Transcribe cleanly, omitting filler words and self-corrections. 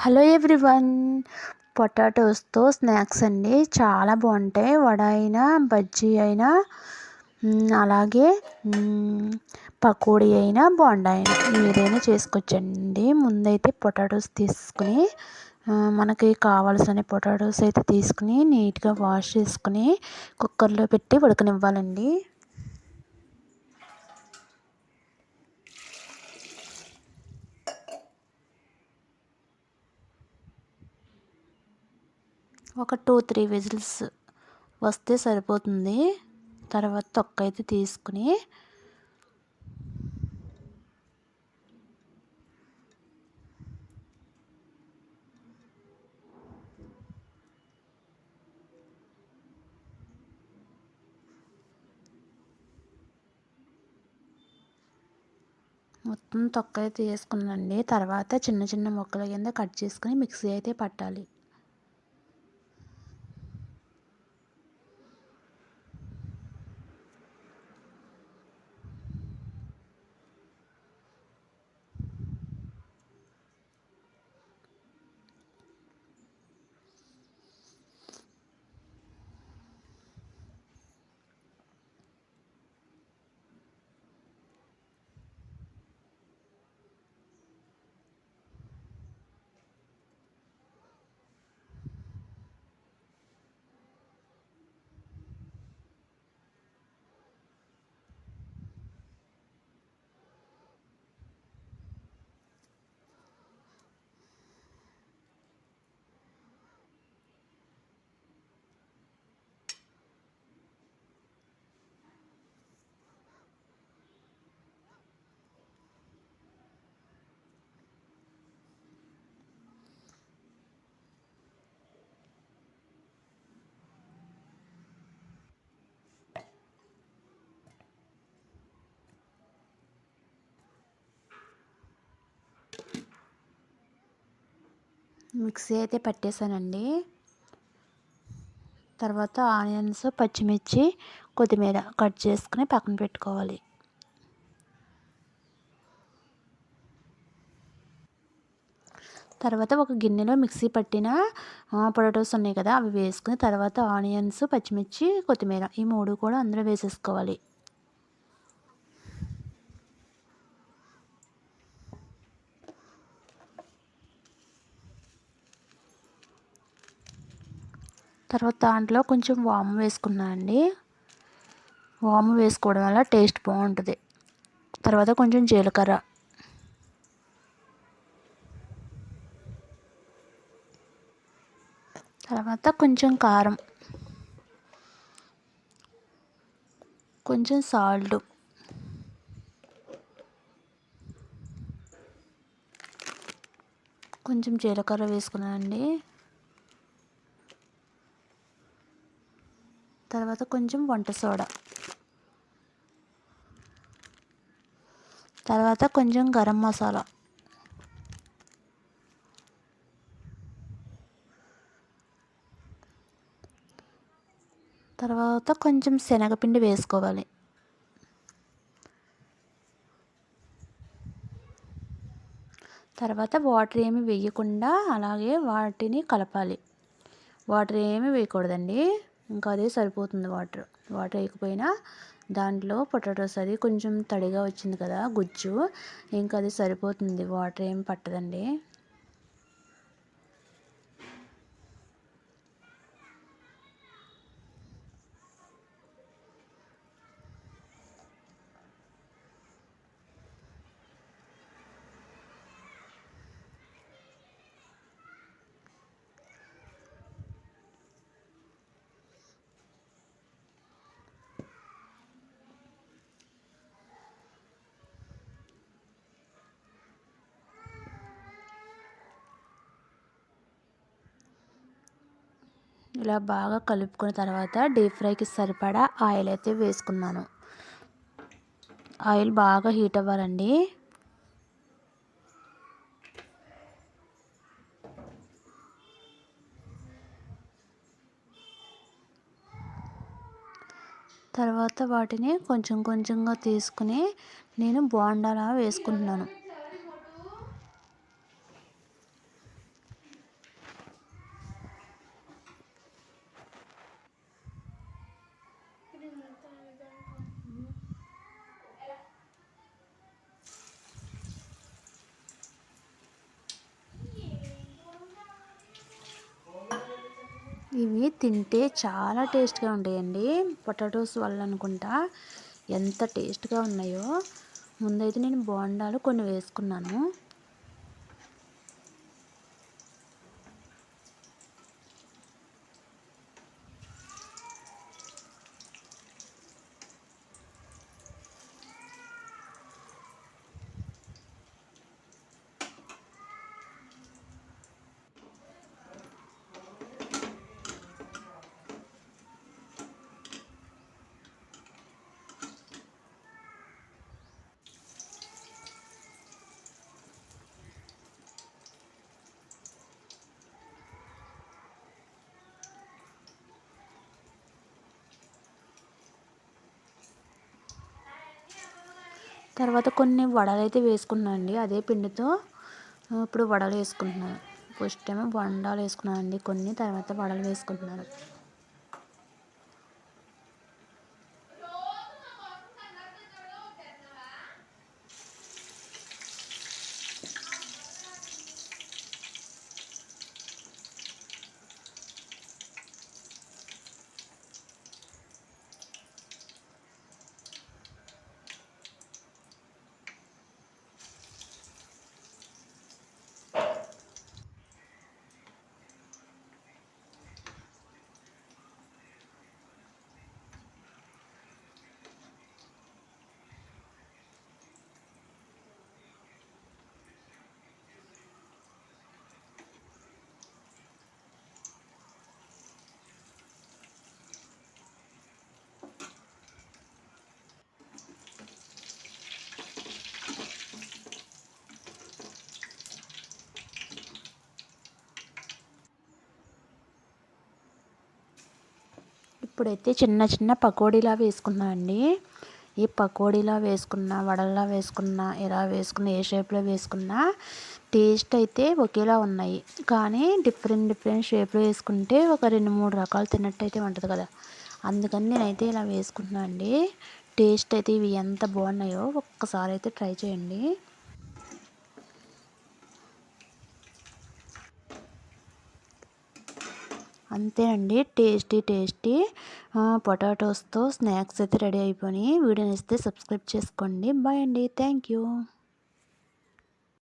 Hello everyone. పొటాటోస్తో snacks అండి, చాలా బాగుంటాయి. వడ అయినా బజ్జీ అయినా అలాగే పకోడీ అయినా బోండా అయినా ఏదైనా చేసుకోవచ్చండి. ముందైతే పొటాటోస్ తీసుకుని మనకి కావాల్సిన పొటాటోస్ అయితే తీసుకుని నీట్గా వాష్ చేసుకుని కుక్కర్లో పెట్టి ఉడకనివ్వాలండి. ఒక 2-3 విజిల్స్ వస్తే సరిపోతుంది. తర్వాత తొక్క అయితే తీసుకుని మొత్తం తొక్క అయితే వేసుకున్నానండి. తర్వాత చిన్న చిన్న ముక్కల కింద కట్ చేసుకుని మిక్సీ అయితే పట్టాలి. మిక్సీ అయితే పట్టేసానండి. తర్వాత ఆనియన్స్, పచ్చిమిర్చి, కొత్తిమీర కట్ చేసుకుని పక్కన పెట్టుకోవాలి. తర్వాత ఒక గిన్నెలో మిక్సీ పట్టిన పొటాటోస్ ఉన్నాయి కదా, అవి వేసుకుని తర్వాత ఆనియన్స్, పచ్చిమిర్చి, కొత్తిమీర ఈ 3 కూడా అందులో వేసేసుకోవాలి. తర్వాత దాంట్లో కొంచెం వాము వేసుకున్నానండి. వాము వేసుకోవడం వల్ల టేస్ట్ బాగుంటుంది. తర్వాత కొంచెం జీలకర్ర, తర్వాత కొంచెం కారం, కొంచెం సాల్ట్, కొంచెం జీలకర్ర వేసుకున్నానండి. తర్వాత కొంచెం వంట సోడా, తర్వాత కొంచెం గరం మసాలా, తర్వాత కొంచెం శనగపిండి వేసుకోవాలి. తర్వాత వాటర్ ఏమి వేయకుండా అలాగే వాటిని కలపాలి. వాటర్ ఏమి వేయకూడదండి, ఇంకా అదే సరిపోతుంది. వాటర్ వేయకపోయినా దాంట్లో పొటాటోస్ అది కొంచెం తడిగా వచ్చింది కదా గుజ్జు, ఇంకా అది సరిపోతుంది. వాటర్ ఏమి పట్టదండి. ఇలా బాగా కలుపుకున్న తర్వాత డీప్ ఫ్రైకి సరిపడా ఆయిల్ అయితే వేసుకున్నాను. ఆయిల్ బాగా హీట్ అవ్వాలండి. తర్వాత వాటిని కొంచెం కొంచెంగా తీసుకుని నేను బోండాలా వేసుకుంటున్నాను. ఇవి తింటే చాలా టేస్ట్గా ఉంటాయండి. పొటాటోస్ వల్ల అనుకుంటా ఎంత టేస్ట్గా ఉన్నాయో. ముందైతే నేను బోండాలు కొన్ని వేసుకున్నాను. తర్వాత కొన్ని వడలు అయితే వేసుకున్నాను అండి అదే పిండితో. ఇప్పుడు వడలు వేసుకుంటున్నాను. ఫస్ట్ ఏమో బొండాలు వేసుకున్నాను అండి కొన్ని, తర్వాత వడలు వేసుకుంటున్నాను. ఇప్పుడైతే చిన్న చిన్న పకోడీలా వేసుకున్నా అండి. ఈ పకోడీలా వేసుకున్న, వడల్లా వేసుకున్న, ఇలా వేసుకున్న, ఏ షేప్లో వేసుకున్నా టేస్ట్ అయితే ఒకేలా ఉన్నాయి. కానీ డిఫరెంట్ డిఫరెంట్ షేప్లో వేసుకుంటే ఒక 2-3 రకాలు తిన్నట్టు అయితే ఉంటుంది కదా. అందుకని నేనైతే ఇలా వేసుకుంటున్నాను అండి. టేస్ట్ అయితే ఇవి ఎంత బాగున్నాయో ఒక్కసారి అయితే ట్రై చేయండి. అంతే అండి, టేస్టీ టేస్టీ పొటాటోస్తో స్నాక్స్ అయితే రెడీ అయిపోయి. వీడియో నచ్చితే సబ్స్క్రైబ్ చేసుకోండి. బాయ్ అండి, థ్యాంక్ యూ.